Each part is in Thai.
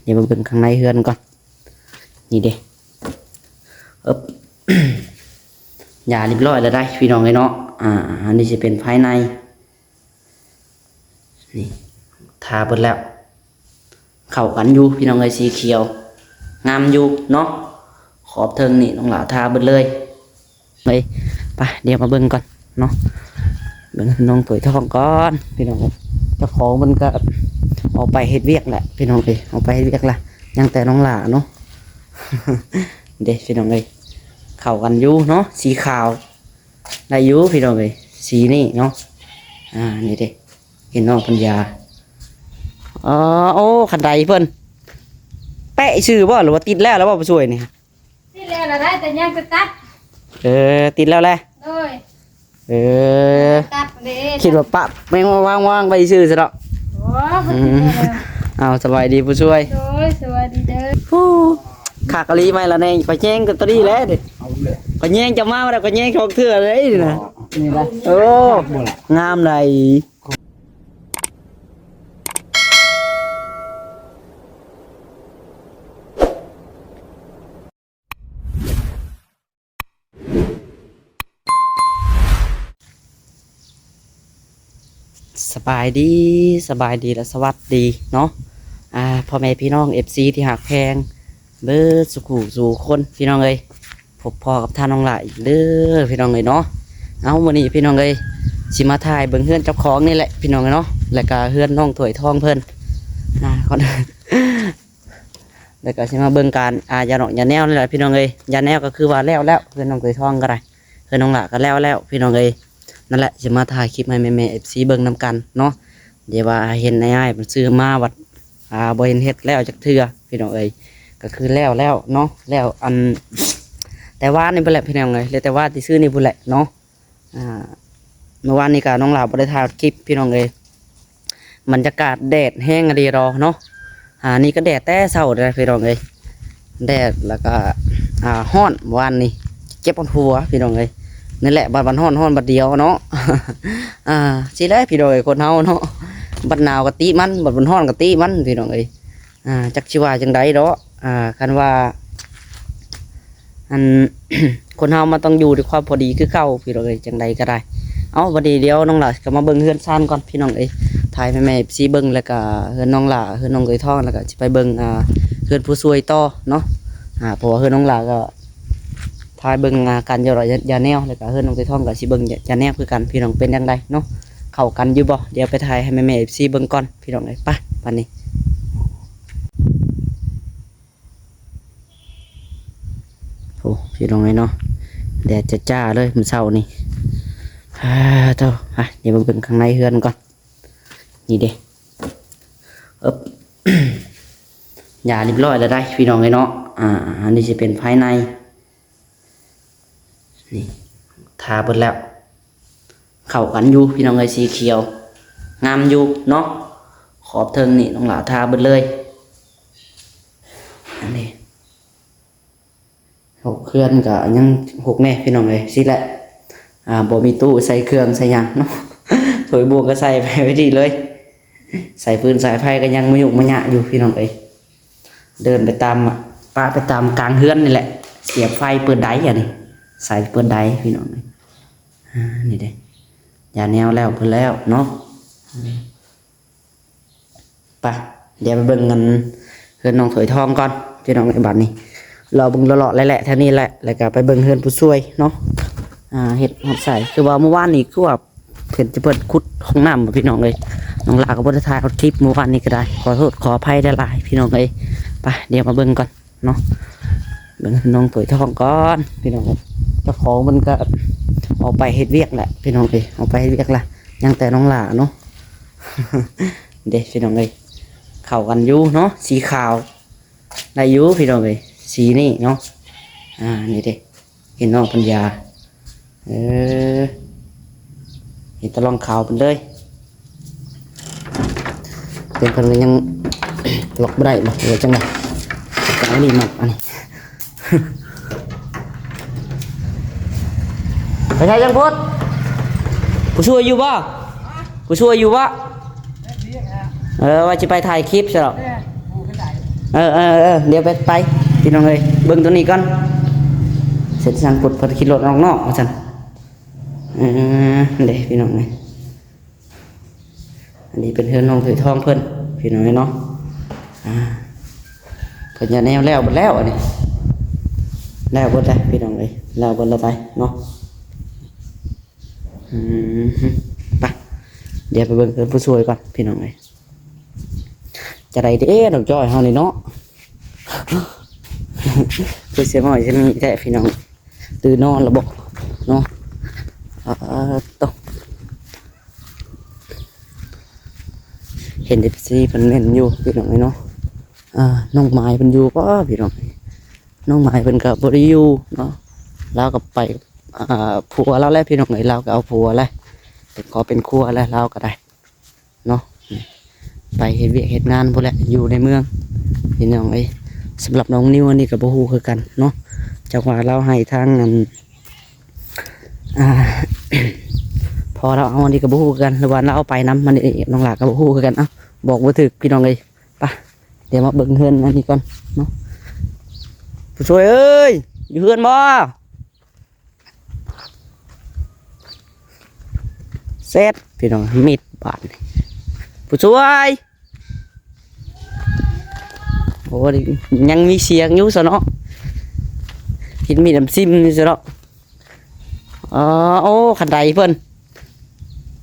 เดี๋ยวมาเบิ่งข้างในเฮือนก่อนนี่เด้อึ๊บ ยาเรียบร้อยแล้วได้พี่น้องเลยเนาะอันนี้จะเป็นภายในนี่ทาเบิดแล้วเข้ากันอยู่พี่น้องเลยสีเขียวงามอยู่เนาะขอบเทิงนี่น้องหลาทาเบิดเลยไปเดี๋ยวมาเบิ่งก่อนเนาะเบิ่งน้องtuổiทองก่อนพี่น้องเจ้าของมันก็ออกไปเฮ็ดเวียกแหละพี่น้องเลยออกไปเฮ็ดเวียกละยังแต่น้องหลาเนาะ เด็กพี่น้องเลยเข้ากันอยู่เนาะสีขาวได้อยู่พี่น้องเลยสีนี่เนาะนี่เด็กเห็นน้องปัญญาโอ้ขันใดเพิ่นแปะชื่อบ่หรือว่าติดแล้วบ่ช่วยนี่ติดแล้วได้แต่ยังจะตัดติดแล้วแหละตัดคิดว่าปะแม่งว่างๆไปชื่อซะดอกเอาสบายดีผู้ช่วยสวัสดีเด้อขากะลีไม่ละแน่ไปแย่งกันตะลี่แล้วดิไปแย่งจะมาแล้วก็แย่งชกเถื่อเลยนะโอ้งามเลยสบายดีและสวัสดีเนาะพ่อแม่พี่น้อง FC ที่หักแพงเบิดสุขุสู่คนพี่น้องเอ้ยพบพ่อกับท่านน้องหลายอีกเด้อพี่น้องเอ้ยเนาะเอาวันนี้พี่น้องเอ้ยสิมาถ่ายเบิ่งเฮือนเจ้าของนี่แหละพี่น้องเอ้ยเนาะแล้วก็เฮือนน้องถวยทองเพิ่นก่อน แล้วก็สิมาเบิ่งการยาหนองยาแนวนี่แหละพี่น้องเอ้ยยาแนวก็คือว่าแล้วเฮือนน้องถวยทองก็ได้เฮือนน้องหลาก็แล้วพี่น้องเอ้ยนั่นแหละสิมาถ่ายคลิปให้แม่ๆ FC เบิ่งนำกันเนาะเดี๋ยวว่าเห็นง่ายๆมันซื้อมาวัดบ่เห็นเฮ็ดแล้วจักเทื่อพี่น้องเอ้ยก็คือแล้วเนาะแล้วอันแต่ว่านี่พุ่นแหละพี่น้องเอ้ยเลยแต่ว่าที่ซื้อนี่พุ่นแหละเนาะเมื่อวานนี้ก็น้องหลาบ่ได้ถ่ายคลิปพี่น้องเอ้ยบรรยากาศแดดแห้งดีรอเนาะนี่ก็แดดแต่เช้าเลยพี่น้องเอ้ยแดดแล้วก็ร้อนวันนี้เจ็บปวดหัวพี่น้องเอ้ยนี่แหละบัดร้อนบัดเดียวเนาะ สิแล้วพี่น้องเอ้ยคนเฮาเนาะบัดหนาวก็ติมันบัดร้อนก็ติมันพี่น้องเอ้ยจักสิว่าจังไดเนาะคันว่าอัน คนเฮามันต้องอยู่ด้วยความพอดีคือเก่าพี่น้องเอ้ยจังไดก็ได้เอาวันนี้เดี๋ยวน้องหล่าก็มาเบิ่งเฮือนซ่านก่อนพี่น้องเอ้ยถ่ายแม่ๆสิเบิ่งแล้วก็เฮือนน้องหล่าเฮือนน้องเอ้ยทองแล้วก็สิไปเบิ่งเฮือนผู้ช่วยต่อเนาะเพราะว่าเฮือนน้องหล่าก็ถ่ายเบิ่งการยาแนวแล้วก็เฮือนน้องเอ้ยทองก็สิเบิ่งยาแนวคือกันพี่น้องเป็นจังไดเนาะเข้ากันอยู่บ่เดี๋ยวไปถ่ายให้แม่ๆสิเบิ่งก่อนพี่น้องเอ้ยไปบัดนี้โอ้พี่น้องเนาะแดดจ้าเลยมันเศร้านี่เจ้าเดี๋ยวมาเบิ่งข้างในเฮือนก่อนนี่เด้อึ๊บ ยาเรียบร้อยแล้วได้พี่น้องเนาะอันนี้จะเป็นภายในนี่ทาเบิดแล้วเข้ากันอยู่พี่น้องสีเขียวงามอยู่เนาะขอบเทิงนี่น้องหลาทาเบิดเลยอันนี้หกเครื่องก็ยังหกแน่พี่น้องเลยสิแหละบ่มีตู้ใส่เครื่องใส่ยังเนาะ ถอยบวกก็ใส่ไปไว้ดีเลยใส่ปืนสายไฟก็ยังไม่หยุกไม่หยะอยู่พี่น้องเลยเดินไปตามป้าไปตามกลางเฮือนนี่แหละเสียบไฟเปิดไดอย่างนี้ใส่เปิดไดพี่น้องเลยนี่เด้ยาแนวแล้วเพิ่นแล้วเนาะไปเดี๋ยวไปเบิ่งเงินเฮือนน้องถอยทองก่อนพี่น้องในบัตรนี้เราเบิ่งเลาะๆแหละแท่นี้แหละแล้วก็ไปเบิ่งเฮือนผู้ช่วยเนาะเห็ดหอดใส่คือว่าเมื่อวานนี้คือว่าเห็นจะเปิดขุดห้องน้ำพี่น้องเลยน้องลาก็บ่ได้ถ่ายเอาคลิปเมื่อวานนี้ก็ได้ขอโทษขออภัยได้หลายพี่น้องเลยไปเดี๋ยวมาเบิ่งก่อนเนาะเบิ่งน้องถอยทองก่อนพี่น้องเจ้าของมันก็ออกไปเฮ็ดเวียกแหละพี่น้องเลยออกไปเฮ็ดเวียกละยังแต่น้องลาเนาะ เด็กพี่น้องเลยเข้ากันอยู่เนาะสีขาวได้อยู่พี่น้องเลยสีนี่เนาะนี่เด็กเห็นน้องปัญญาเห็นตะลองขาวเป็นเลยเป็นคนยัง ล็อกไม่ได้บ่เลยจังไงจังนี่มันอันนี้ ไปไหนจังพุทธผู้ช่วยอยู่บ่ผู้ช่วยอยู่บ่ว่าจะไปถ่ายคลิปใช่หรอ เดี๋ยวไปพี่น้องเลยเบิ่งตัวนี้ก่อนเสร็จสั่งปลดพอขี่รถออกนอกว่าซั่นเด้พี่น้องเลยอันนี้เป็นเฮือนน้องถือทองเพิ่นพี่น้องเลยเนาะเพิ่นจะแนวแล้วหมดแล้วอันนี้แล้วหมดเลยพี่น้องเลยแล้วหมดแล้วไปเนาะไปเดี๋ยวไปเบิ่งเพิ่นผู้ช่วยก่อนพี่น้องเลยจะได้เด้ดอกจ้อยเฮานี่เนาะคือเสียหน่อยจะมีแท้พี่น้องตื่นนอนแล้วบ่เนาะต้องเห็นเด็กซีเพิ่นเล่นอยู่พี่น้องเนาะน้องไม้เพิ่นอยู่ป่ะพี่น้องน้องไม้เพิ่นก็บ่ได้อยู่เนาะเราก็ไปผัวเราแล้วพี่น้องเราก็เอาผัวแล้วเป็นขอเป็นครัวแล้วเราก็ได้เนาะไปเฮ็ดเวียกเฮ็ดงานพุ่นแหละอยู่ในเมืองพี่น้องสำหรับน้องนิวอันนี้ก็บ่ฮู้คือกันเนาะจังหวะเราให้ทางพอเราเอาอันนี้ก็บ่ฮู้คือกันหรือว่าเราเอาไปนำมันน้องหลาก็บ่ฮู้คือกันบอกบ่ถูกพี่น้องไปเดี๋ยวมาเบิ่งเฮือนอันนี้ก่อนเนาะผู้ช่วยเอ้ยอยู่เฮือนบ่เสร็จพี่น้องมีดบาดผู้ช่วยโอ้ยังมีเสียงอยู่ซะเนาะเห็นมีน้ำซิมนี่ซะเนาะโอ้ขันไดเพิ่น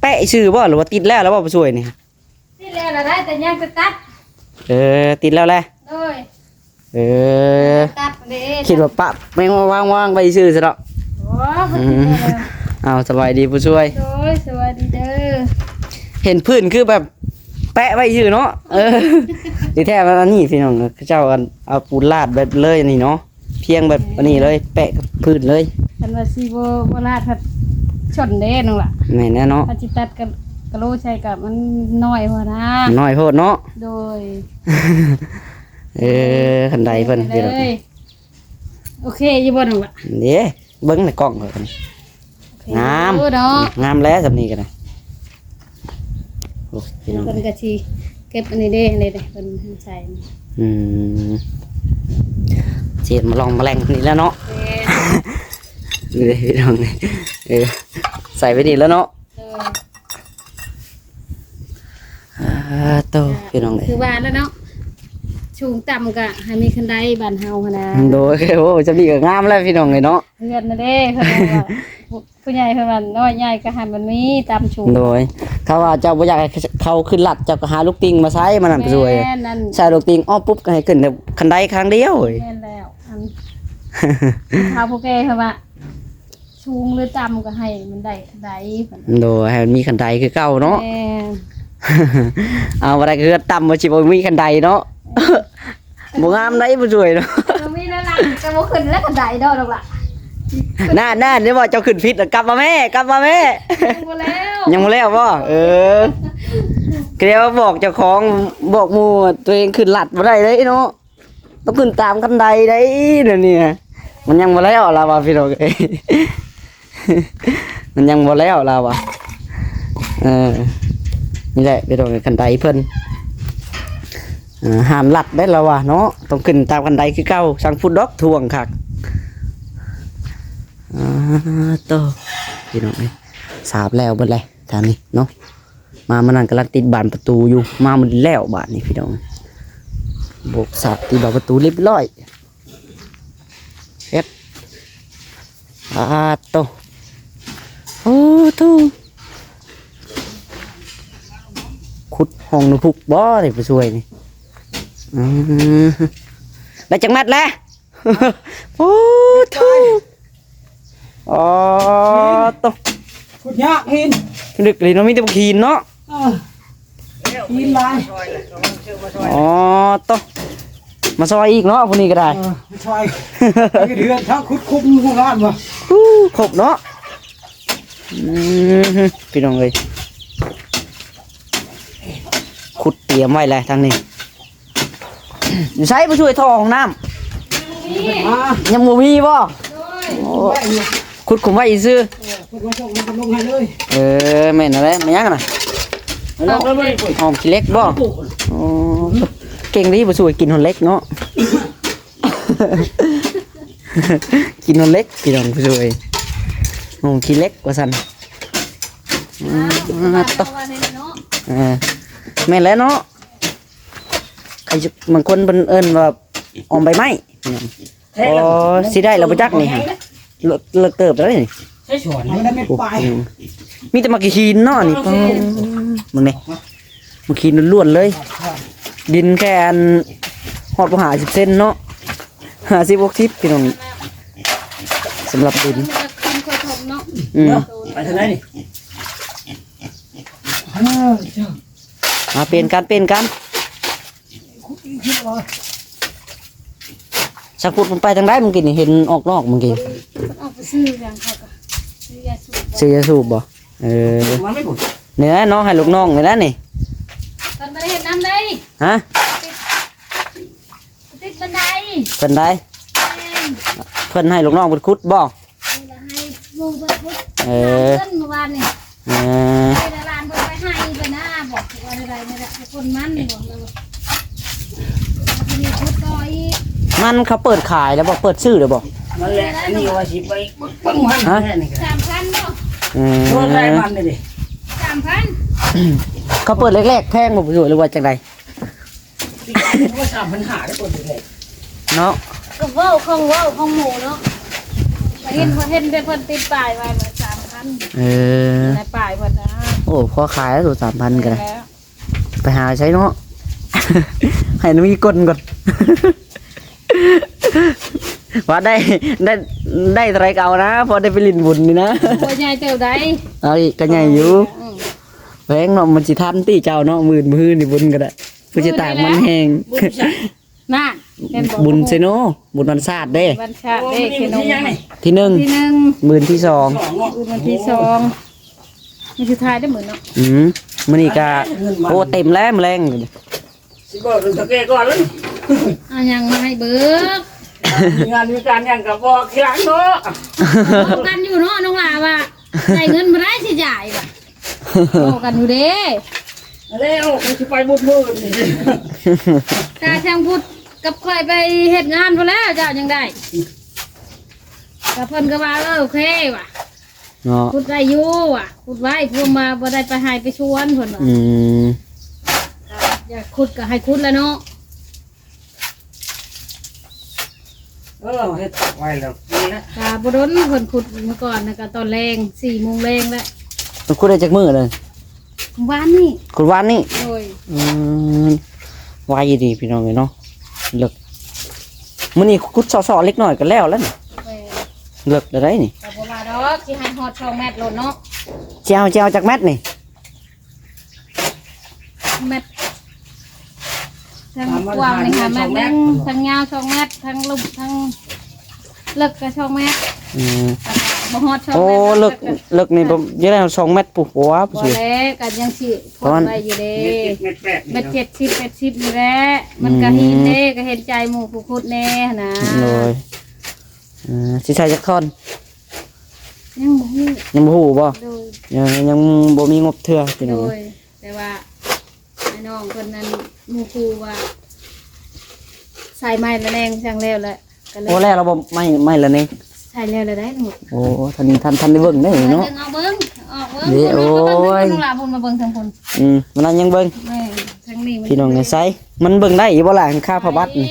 แปะชื่อบ่หรือว่าติดแล้วบ่ผู้ช่วยนี่ที่แล้วเราได้แต่ยังจะตัดติดแล้วแหละตัดเด้ คิดว่าปะแม่งว่างๆไปชื่อซะเนาะเอาสบายดีผู้ช่วยโอ้ยสวัสดีเด้อเห็นพื้นคือแบบแปะไว้ชื่อเนาะดีแท้มันอันนี้พี่น้องเจ้าเอาปูนลาดแบบเลยนี่เนาะเพียงแบบอันนี้เลยแปะพื้นเลยคันว่าสิบ่ลาดครับชนเด้น้องล่ะแม่นแน่เนาะอาจิตัดกับกะโลใช่กับมันน้อยพอนะน้อยโพดเนาะโดยคันใดเพิ่นพี่น้องโอเคอยู่บ่น้องล่ะเด้เบิ่งในกล้องเพิ่นงามงามแล้วสำนี้กันนะโอ้พี่น้องเพิ่นก็สิเก็บอันนี้เด้เพิ่นใส่เสียดมาลองแมลงนี่แล้วเนาะนี่พี่น้องใส่ไปดีแล้วเนาะโตพี่น้องเลยคือบ้านแล้วเนาะชูงต่ำก็ให้มีคันไดบ้านเฮาหั่นน่ะโดยโอ้จะมีก็งามแล้วพี่น้องเลยเนาะเฮือนน่ะเด้เพิ่นว่าผู้ใหญ่เพิ่นว่าน้อยใหญ่ก็ให้มันมีตามชูงโดยเขาว่าเจ้าบ่อยากให้เขาขึ้นลัดเจ้าก็หาลูกติงมาใช้มันนั่นไปช่วยใช้ลูกติงอ้อปุ๊บก็ให้ขึ้นแต่คันไดครั้งเดียวแม่นแล้วถ้าพวกแกเพิ่นว่าชูงหรือต่ำก็ให้มันได้คันไดเพิ่นโดยให้มันมีคันไดคือเก่าเนาะเอาอะไรคือต่ำมาชิบมีคันไดเนาะบ่งามได้บ่ช่วยเนาะมีแล้วล่ะจะบ่ขึ้นแล้วคันไดดอกล่ะน่าเดี๋ยวว่าเจ้าขึ้นฟิตกลับมาแม่ยังบ่แล้วบ่เกลียวบอกเจ้าของบอกหมู่ตัวเองขึ้นลัดบ่ได้เด้เนาะต้องขึ้นตามคันไดได้เดี๋ยวนี้มันยังบ่แล้วล่ะว่าพี่น้องมันยังบ่แล้วล่ะว่านี่แหละพี่น้องคันไดเพิ่นห้ามลัดได้แล้วว่ะเนาะต้องขึ้นตามคันไดคือเก่าสั่งฟุตดอกทวงคักโตพี่น้องสาบแล้วเบิดเลยทางนี้เนาะมามันนั่นกำลังติดบานประตูอยู่มามันแล้วบานนี่พี่น้องโบกสาบตีบานประตูเรียบร้อยเฮ็ดโตโอ้โตขุดห้องนุพุกบ่ได้ไปช่วยนี่ได้จังมัดแล้วโอ้โตโตขุดยากหินดึกเลยเนาะมีแต่ขีนเนาะหินลายโตมาซอยอีกเนาะพวกนี้ก็ได้มาซอยไอ้เดือนถ้าขุดคุ้มหัวร้านวะครบเนาะพี่น้องเลยขุดเตรียมไว้เลยทางนี้อยู่ใช้มาช่วยท่อของน้ำยังบ่มีบ่ขุดขุมไว้อีซื้อแม่นอะไรไม่ยังน่ะหอมขี้เล็กบ่ เก่งดีบ่สวยกินหนเล็กเนาะ กินหนเล็กพี่น้องบ่สวยงงขี้เล็กว่าซั่น ต่อวันนี้เนาะ แม่นแล้วเนาะใครจะบางคนเพิ่นเอิ้นว่าออมใบไม้อ๋อสิได้แล้วบ่จักนี่ฮะเลิกเติบแล้วนี่ ใช้สวนไม่ได้ไม่ไป มีแต่มักขี้หินเนาะนี่ปอมึงนี่มักขี้หินล้วนๆเลย ดินแค่อันฮอดบ่50เซนเนาะ50 60พี่น้องสำหรับดิน มันจะกินค่อยทมเนาะ ไปทางไหนนี่ มาเปลี่ยนกันสักพุดมันไปทางใดมึงกินนี่เห็นออกนอกมึงกิน มันออกไปซื้ออย่างเขาก็ซื้อยาสูบ ซื้อยาสูบบ่ มันไม่หมด นี่นะน้องให้ลูกน้องนี่นะนี่ ตอนไปเห็นน้ำได้ ฮะ ติดบันได เพิ่นได้ แม่ง เพิ่นให้ลูกน้องเพิ่นขุดบ่ นี่ละให้มูเบิดพุทธ เออ เงินเมื่อวานนี่ เออ ไปในร้านเพิ่นไปให้ไปหน้าบอกว่าอะไรนี่แหละคนมันบอกเลยมีพุทธต่ออีก มันเขาเปิดขายแล้วบ่เปิดซื้อแล้วบ่ มันแหละอันนี้ว่าสิไปปังมันแค่นี้กัน 3,000เนาะ เอ ตัวไร อ มันเลย 3,000 เขาเปิดแรกๆแพงบ่ผู้ช่วยหรือว่าจังได ก็สามปัญหาได้คนเลย เนาะ ก็เว้าของหมูเนาะไปเห็นเพิ่นติดป้ายไว้ว่า3,000 เออ ในป้ายเพิ่นนะ โอ้พอขายแล้วตัว3,000ก็ได้ แล้ว ไปหาใช้เนาะ ให้หนูมีก้นก่อน ว่าได้เท่าไรเก่านะพอได้ไปลินบุญนี่นะ บ่ใหญ่เติบใด เอาอีกก็ใหญ่อยู่แพงเนาะมันสิทันตีเจ้าเนาะมื่นมือนี่บุญก็ได้ผู้จะตากมันแหง น่ะเห็นบ่ บุญเซโนบุญวันศาสตร์เด้ วันชาติเด้เขนม ที่หนึ่ง ที่หนึ่ง มื่นที่สอง วันที่สองมันสุดท้ายได้เหมือนเนาะ มื้อนี้ก็โอ้เต็มแล้วแมลง สิบอกตะเกียก่อนเลย เอายังมาให้เบิก มีงานมีการยังกับบอกทีหลังเนาะ บอกกันอยู่เนาะน้องหลาว่าได้เงินมาได้สิจ่ายว่ะบอกกันอยู่เด้ แล้วกูจะไปบุญมือนี่ กาช่างพูดกับใครไปเฮ็ดงานพอแล้วเจ้ายังได้แต่เพิ่นก็ว่าโอเคว่ะ เนาะ พูดได้อยู่ว่ะพูดไว้พวกมาบ่ได้ไปให้ไปชวนเพิ่นว่า อยากขุดก็ให้ขุดแล้วเนาะ เฮ็ดไว้แล้วนี่นะ กาบ่ดนเพิ่นขุดเมื่อก่อนนะก็ตอนแรง4 โมงแรงแล้ว มันคุดได้จากมือเลย วานนี่ คุดวันนี้ โดย ไวดีพี่น้องเลยเนาะเลิกมื้อนี้คุดซอๆเล็กน้อยก็แล้วนี่ แม่ เลิกได้นี่ ก็บ่ว่าดอกสิให้ฮอด2 เมตรโลดเนาะ เจ้าจากแมทนี่ เมตรทั้งกว้างนี่ค่ะเมตรหนึงทั้งยาว2 เมตรทั้งลุ่มทั้งเลิกก็2 เมตรบ่ฮอด2 โอ้ เมตร เลิกนี่บ่ยังได้2เมตรปุ๊บหัว บ่ สิ แล้วก็ยังสิพอไว้อยู่เด้ เม็ดแปด เม็ด70 80นี่แหละมันก็หินเด้ก็เห็นใจหมู่ผู้ขุดแน่หั่นนะ เลยสิใช้จักท่อน ยังบ่ฮู้ ยังบ่ฮู้บ่ โดย ยังบ่มีงบเทื่อพี่ โด น้อง ยแต่ว่าไอ้น้องคนนั้นหมูครูว่าใส่ไม้ละแนงช่างแล้วแหละก็เลย โอ้แล้วเราบ่ไม่ละนี่ ใส่แล้วเลยได้หนู โอ้ท่านได้เบิ่งได้เนาะ เอาเบิ้งออกเบิ้ง เดี๋ยวโอ้ย น้องลาพุ่นมาเบิ้งทั้งพุ่น มันนั้นยังเบิ่ง แม่ทั้งนี้ พี่น้องไสมันเบิ่งได้อีบ่ล่ะค่าพระบัตรนี่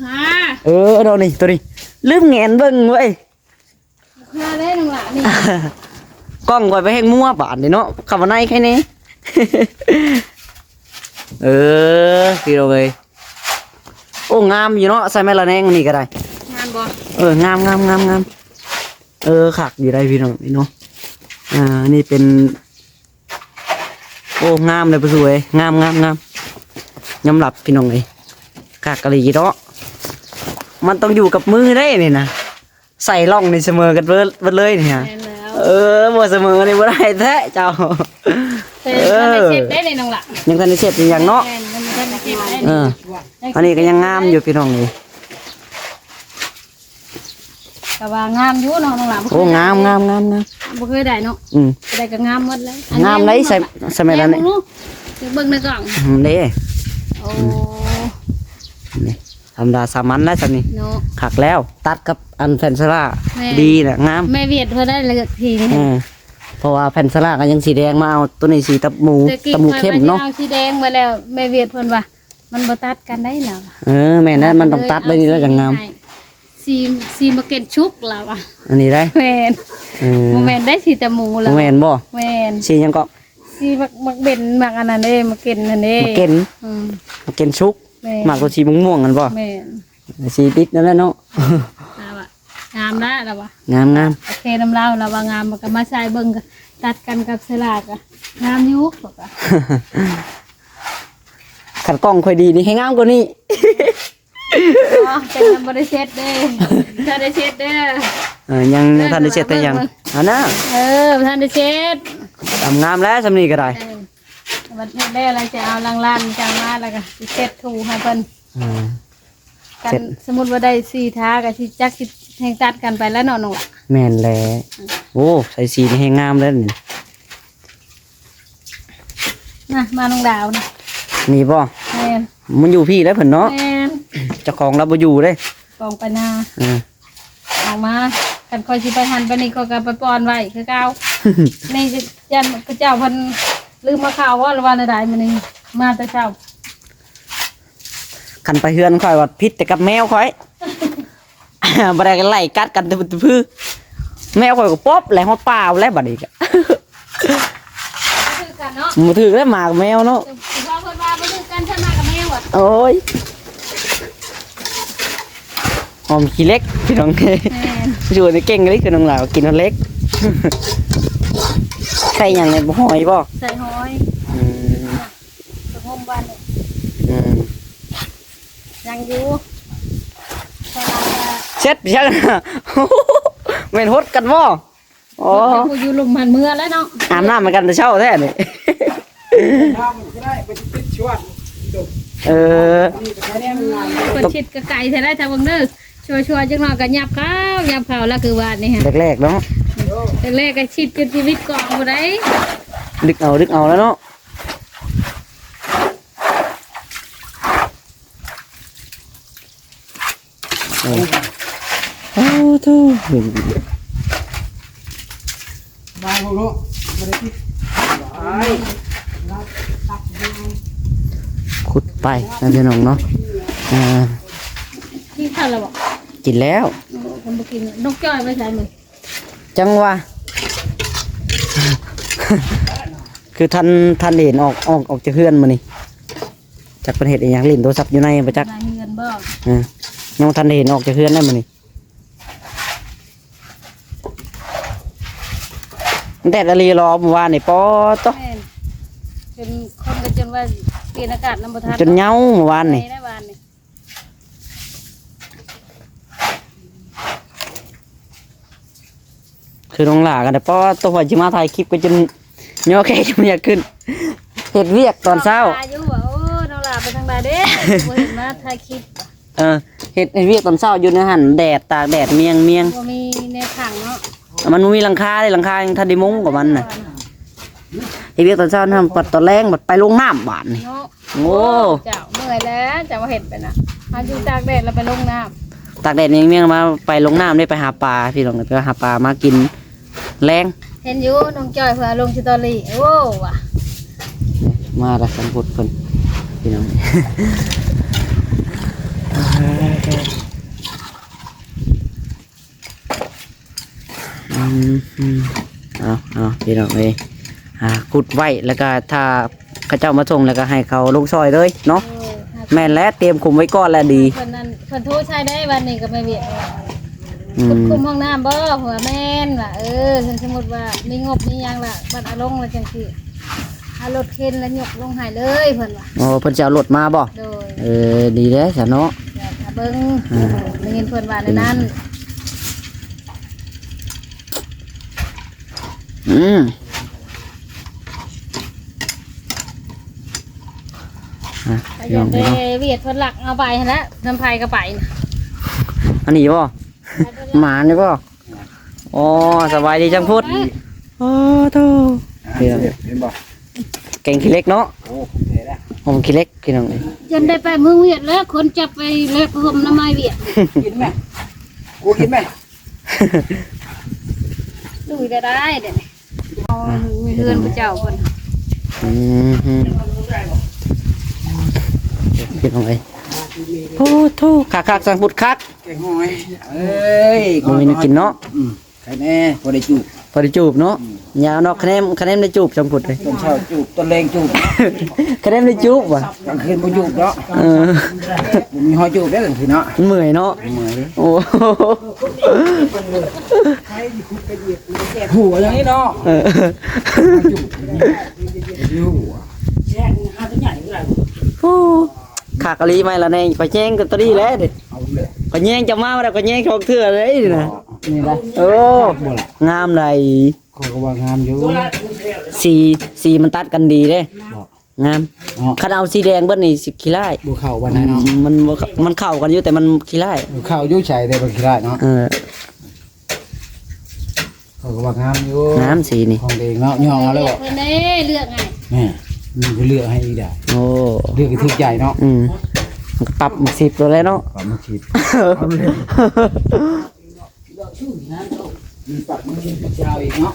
ฮะ เอาดอกนี่ตัวนี้ลืมแงนเบิ่งเว้ย ฮะได้น้องละนี่ กล้องไว้ไปให้มั่วบาดนี่เนาะเข้ามาในแค่นี้ พี่น้องเอ้ยโอ้งามอยู่เนาะใส่แม่ละแนงนี่ก็ได้ งานบ่ งามขักอยู่ได้พี่น้องนี่เนาะนี่เป็นโอ้งามเลยประสวยงามยำหลับพี่น้องเลยขักกะหรี่เนาะมันต้องอยู่กับมือได้นี่นะใส่ร่องในเสมอกันเบิดเลยเนี่ย แม่นแล้ว บ่เสมอนี่บ่ได้แท้เจ้า แต่ทันได้เช็ดได้เลยน้องละ ยังทันได้เสร็จอีกอย่างเนาะ แม่นมันทันได้เช็ดได้ อันนี้ก็ยังงามอยู่พี่น้องเลย แต่ว่างามอยู่เนาะน้องละ โอ้งาม บ่เคยได้เนาะ ได้ก็งามหมดเลย งามเลยใส่แม่ละแนง เบิ่งในกล่อง เด้ โอ้ นี่ธรรมดาสามัญแล้วจังนี่ เนาะ ขักแล้วตัดกับอันแผ่นสลา แม่ ดีน่ะงาม แม่เวียดเพิ่นได้เลือกทีนี่ เพราะว่าแผ่นสลาก็ยังสีแดงมาเอาตัวนี้สีตับหมู ตะกี้ ตับหมูเข้มเนาะ ข้อยไปเอาสีแดงมาแล้วแม่เวียดเพิ่นว่ามันบ่ตัดกันได้แล้ว แม่นนะมันต้องตัดเลยนี่แล้วจังงาม สีมาเก็ตชุกแล้วอ่ะ อันนี้ได้ แม่น เออ บ่แม่นได้สีแต่หมูแล้ว แม่นบ่ แม่น สีหยังก็ สีมักเบ็นมักอันนั้นเด้มักเก็นนั่นเด้ มาเก็น อืม มาเก็นชุก แม่น มากกว่าสีม่วงๆกันบ่ แม่น สีติดนั่นแหละเนาะ แล้วอ่ะงามแล้วแล้วว่ะ งามงาม โอเคน้ำเล่าแล้วว่างามมันก็มาใส่เบิ่งก็ตัดกันกับสลากอ่ะงามอยู่บอกอ่ะ ขัดกล้องค่อยดีนี่ให้งามกว่านี้ อ๋อเป็นทำบริเช็ดเด้ถ้าได้เช็ดเด้อ ยังทันได้เสร็จแต่ยังอันน่ะ ท่านได้เช็ด ทำงามแล้วสำนีก็ได้ วันนี้ได้อะไรจะเอาล่างๆจังมาแล้วก็สิเช็ดถูให้เพิ่น อ่า กั เช็ น ด สมมุติว่าได้4ท้าก็สิจักสิแห่งตัดกันไปแล้วเนาะน้องล่ะ แม่นแล้วโอ้ใส่สีนี่ให้งามแล้วนี่ นะมาน้องดาวนะ มีบ่ แม่น มันอยู่พี่แล้วเพิ่นเนาะ แม่น เจ้าของเราบ่อยู่เด้ กองไปนา อ่า ออกมากันคอยสิไปหันไปนี่ก็ไปปอนไว้คือเก่า นี่จะยันพระเจ้าเพันลืมมาข่าวว่าละวันใดๆมันนี่มาแต่เช้า คันไปเฮือนค่อยว่าพิษแต่กับแมวค่อย บ่ได้กันไล่กัดกันตื้อแมวค่อยก็ป๊อบแล้วฮอดป่าแล้วบัดนี้ก็ คือกันเนาะ บ่ถือแล้วหมากับแมวเนาะ คือว่าคนว่าบ่คือกันฉันมากับแม่ว่ะ โอ้ยหอมขี้เล็กพี่น้อง แม่น อยู่ในเก่งเลยคือน้องหลาวกินอันเล็ก ใช่ยังไงบ่หอยบ่ ใส่หอย อืม ตะหมบ้านเนี่ย อืม ยังอยู่สลาย เช็ดเช็ด แม่นฮดกันบ่โอ้ กูอยู่ลุมหันเมื่อแล้วเนาะ อาบน้ำเหมือนกันแต่เช้าแท้นี่ ทำก็ได้เป็นปิดชวนจบ เออ นี่ก็ใช้ได้ไม่นาน เปิดชิดกะไก่ใส่ได้ทางเบิ่งเด้อชัวร์ๆจังหน่อยก็ยับข้าวยับข้าวแล้วคือว่านี่ฮะ แรกๆเนาะ แรกๆก็ชิดจนชีวิตกองบ่ได้ ดึกเอาแล้วเนาะโอ้โธ่ บางคนเนาะไม่ได้ปิดไปรับตักดู ขุดไปนะพี่น้องเนาะอ่า ที่ข้าวแล้วบ่ กินแล้ว ผมบ่กินนกจ้อยไปใส่มือ จังหวะ คือท่านเห็นออกจากเฮือนมานี่จากประเทศอีหยังลิ้นโทรศัพท์อยู่ในประจักษ์ ได้เงินบ่ น้องท่านเห็นออกจากเฮือนได้มานี่แต่ละลีรอเมื่อวานนี่ปอต๊อก แม่นเป็นคนก็จนว่าเปลี่ยนอากาศน้ำบ่ทัน จนเหงาเมื่อวานนี่ ไปได้บ้านนี่ คือน้องหลากันแต่ปอตัวจิมาถ่ายคลิปก็จนย่อแค่จะไม่อยากขึ้นเห็ดเวียกตอนเช้า อายุว่าโอ้น้องหลาไปทางใดเด้บ่เห็นมาถ่ายคลิป เห็ดเวียกตอนเช้าอยู่ในหันแดดตากแดดเมียง บ่มีในถังเนาะ มันบ่มีหลังคาเลยหลังคายังทันได้มุ้งกับมันน่ะเฮ็ดเวียกตอนเช้าทำปัดตอนแรงบัดไปลงน้ำบาดนี่ เนาะ โอ้ เจ้าเมื่อยแล้วจะมาเห็ดไปน่ะอาอยู่ตากแดดแล้วไปลงน้ำ ตากแดดเมียงมาไปลงน้ำได้ไปหาปลาพี่น้องไปหาปลามากินแรง เห็นอยู่น้องจอยเพื่อลงสตอรี่โอ้ว่ะ มาละสันพุดเพิ่นพี่น้อง เอาพี่น้องเลยขุดไว้แล้วก็ถ้าเขาเจ้ามาส่งแล้วก็ให้เขาลงซอยเลยเนาะ เออ แม่นแล้วเตรียมคุมไว้ก่อนแล้วดี คนนั้นคนโทษใช้ได้วันนี้ก็ไม่เบียด อืม คุมห้องน้ำบ่หัวแม่นว่ะฉันสมมติว่ามีงบมีหยังล่ะบัดเอาลงแล้วจังซี่เอารถเข็นแล้วยกลงใหายเลยเพิ่นว่ะ โอ้เพิ่นจะเอารถมาบ่ โดย ดีเด้อจ้ะเนาะ อยากเบิ่งได้ยินเพิ่นว่าในนั้น อืม ก็อยากได้เวียดเพิ่นหลักเอาไปหั่นละน้ำไผก็ไปน่ะ อันนี้บ่หมานี่บ่อ๋อสบายดีจังพุดโอ้โธ่ เห็นบ่ เก่งขี้เล็กเนาะ โอ้เห็นแล้ว ผมขี้เล็กพี่น้องเลย จนได้ไปเมืองเวียดแล้วคนจับไปเล็กห่มน้ำไม้เวียด กินไหมกูกินไหม ดูได้เดี๋ยวนี้เอามีเรือนพระเจ้าคน อืมพี่น้องเลยโอ้โธ่คักๆสังพุดคัก แกงหอยเอ้ย บ่มีแนวกินเนาะ ใครแน่พอได้จูบ พอได้จูบเนาะยาวเนาะคะแนนได้จูบสังพุดเลย ต้นเช้าจูบต้นแรงจูบ คะแนนได้จูบว่ะ กลางคืนบ่จูบเนาะ เออ บ่มีหอยจูบได้กลางคืนเนาะ มันเมื่อยเนาะ เหมือน โอ้โห หัวอย่างนี้เนาะ เออ จูบอยู่หัว โอ้ขากะลีไม่ละแน่ไปแย่งกันตัวนี้แหล้วเด็ด เอาเลย ไปแย่งจะมาแล้วก็แย่งชองเถื่อเลยนี่นะ นี่ได้ โอ้งามเลย เขาก็ว่างามอยู่ สีมันตัดกันดีเด้งาม อ๋อ คันเอาสีแดงเบิ้ลนี่สิขี้ไล่ บ่เข้าวันไหนเนาะ มันเข้ากันอยู่แต่มันขี้ไล่ บ่เข้าอยู่ใช้ได้บ่ขี้ได้เนาะ เออ เขาก็ว่างามอยู่ งามสีนี่ ของเองเนาะย่องเอาแล้วบ่ เพิ่นเด้เลือกไง แม่มันก็เลือกให้อีกได้ โอ้ เลือกให้ถูกใจเนาะ มันก็ปรับ10ตัวเลยเนาะ ปรับมาคิดมีปรับมาคิดเช้าอีกเนาะ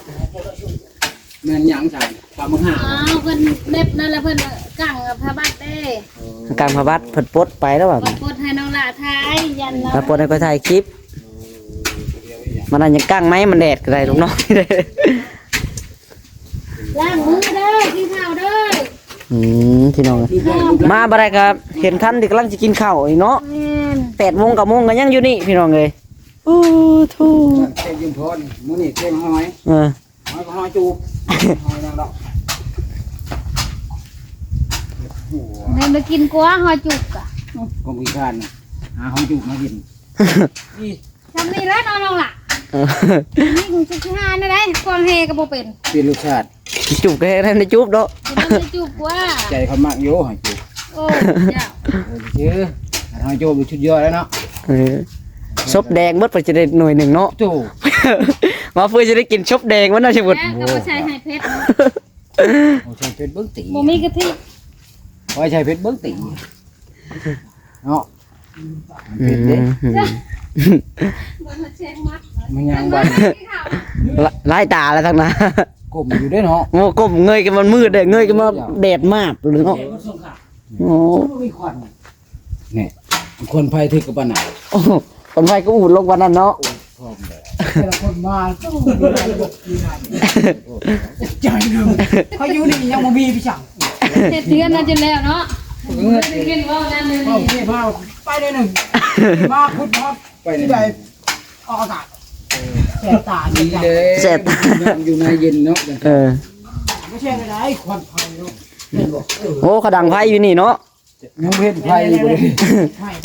แม่นหยังจังปรับมาหา อ้าวเพิ่นเน็บนั่นแหละเพิ่นกั้งพระบัตรเด้ การพาบัตรเพิ่นปลดไปแล้วแบบ กดปดให้น้องละทายยันเนาะ ถ้าปลดให้ก็ถ่ายคลิป มันอันยังกั้งไหมมันแดดก็ได้ลูกน้อง ล้างมือเด้อกินข้าวเด้อ พี่น้องมาบ่ได้ครับเห็นคันที่กำลังจะกินข้าวอีกเนาะ แม่น 8 โมงกับโมงก็ยังอยู่นี่พี่น้องเอ้ยโอ้โธ่ เต้ยืมพรมื้อนี้เต้หอย เออ หอยก็หอยจูบหอยนางดอก เดินไปกินกัวหอยจุกอ่ะ กองพิการน่ะหาหอยจูบมากินนี่ ทำนี่แล้วน้องล่ะ เออ นี่คงจะหาได้ควางเฮก็บ่เป็น เปลี่ยนรสชาติ จุบก็ให้ได้จุบเนาะ กินน้ำจุกกว่า ใจเขามากโยหอยจูบ โอ้เจ้า ชื่อหอยจูบเป็นชุดยอดแล้วเนาะ เออซบแดงเบิดไปจะได้หน่วยหนึ่งเนาะ จูบ มาเพื่อจะได้กินซบแดงมันน่าจะหมด แม่ก็บ่ใช่ให้เพชร โอ้ใช่เพชรเบิ้งตี บ่มีกะทิ โอ้ใช่เพชรเบิ้งตีเนาะ อื เพชรเด้ ม บ่มาแช่งมัด มันยังวัน ไล่ตาแล้วทั้งนั้น กลมอยู่ด้วยเนาะ โอ้ก้มเงยกันมันมืดเลยเงยกันมาแดดมากเลยเนาะโอ้ เนี่ยคนไฟถึกกับปานน่ะ โอ้คนไฟก็อูดลงวันนั้นเนาะ พร้อมเลยแต่ละคนมาก็มีระบบมีงานใจหนึ่งเขาอยู่นี่ยังบ่มีพี่ช่าง เฮ็ดเดือนนั้นจนแล้วเนาะบ่ได้กินว่านั่นเลย เอา นี่ พี่พาไปเลยหนึ่งมาคุณพาไปที่ใดออกอากาศแสบตาดีเลย แสบตา อยู่ในเย็นเนาะ เออ ไม่ใช่อะไรควันไฟเนาะเห็นบอก โอ้เขาดังไฟอยู่นี่เนาะ ยังเห็นไฟอยู่เลย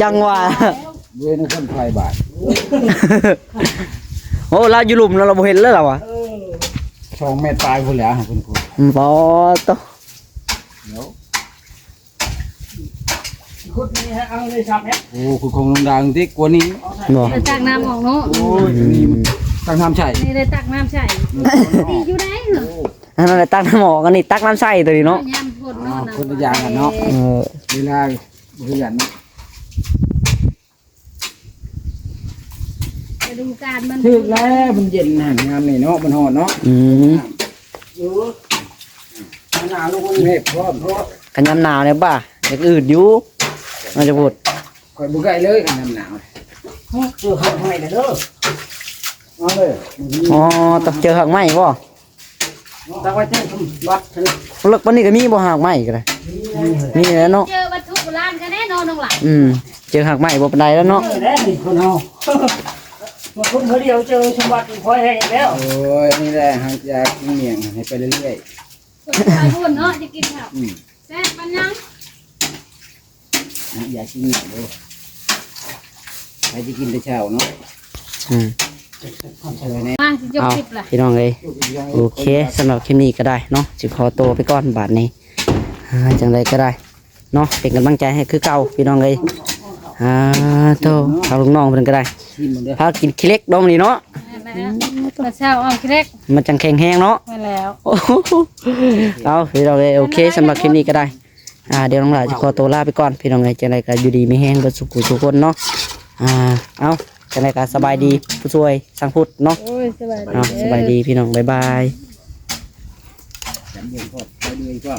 จังหวะ เว้นควันไฟบาด โอ้เราอยู่หลุมเราบ่เห็นเลยเหรอวะ 2 เมตรปลายพุ่นแล้วคุณครู บอต เดี๋ยว คุณนี่ฮะเอาเลยครับเนี่ย โอ้คุณคงลงดังที่กว่านี้ บอ ไปตักน้ำออกเนาะ โอ้ยนี่ตั้งทำใช่ นี่ได้ตักน้ำใส่ดีอยู่ได้เหรอ อันนั้นแหละตักน้ำหมอกอันนี้ตักน้ำใส่ตัวนี้เนาะ ยามฝนเนาะ คนละอย่างกันเนาะ เออ เวลาเพื่อน ฤดูกาลมัน ถึกแล้วมันเย็นหันงามนี่เนาะมันหอนเนาะ อืม หนาวลงเมฆพร้อมเพราะ กันยำหนาวเนี่ยป่ะอย่างอื่นอยู่มันจะพูด คอยบุกไก่เลยกันหนาว เจอข้าวให้เด้อ เอาเลย อ๋อต้องเจอหักไม้ป่ะ ตั้งไว้เจ้าวัดฉัน เลิกวันนี้ก็มีบ่หักไม้ก็ได้มีแล้วเนาะ เจอวัตถุโบราณกันแน่นอนน้องหล่ะ เจอหักไม้บ่เป็นไรแล้วเนาะ แน่นี่คนเอามาคนเดียวเจอสมบัติคอยให้แล้ว โอ้ยนี่แหละหางยากินเมียงให้ไปเรื่อย ไปบุญเนาะจะกินข้าว ๆ แซ่บปันยัง อยากกินเมียงเลยใครจะกินแต่เช้าเนาะ อืม มาสิจบ เอา คลิปล่ะ พี่น้องเลยโอเคสำหรับคลิปนี้ก็ได้เนาะสิขอตัวไปก่อนบาทนี้จังไรก็ได้เนาะเป็นกำลังใจให้คือเก่าพี่น้องเลยโตเอาลูกน้องเพิ่นก็ได้ ชิมมันเด้อ พากินขี้เล็กดอมนี่เนาะ แล้วตอนเช้าเอาเล็ก มันจังแข็งแห้งเนาะ มาแล้ว โอ้โหเอาพี่น้องเลยโอเคสำหรับคลิปนี้ก็ได้ เดี๋ยวน้องหลาจะขอตัวลาไปก่อนพี่น้องไงจังไดก็อยู่ดีไม่แห้งเบิดสุขุทุกคนเนาะเอาจังไดก็สบายดีผู้ช่วยสังพุทธเนาะ โอ้ยสบายดี สบายดีพี่น้องบ๊ายบาย จำเย็นพอดไปเลยก็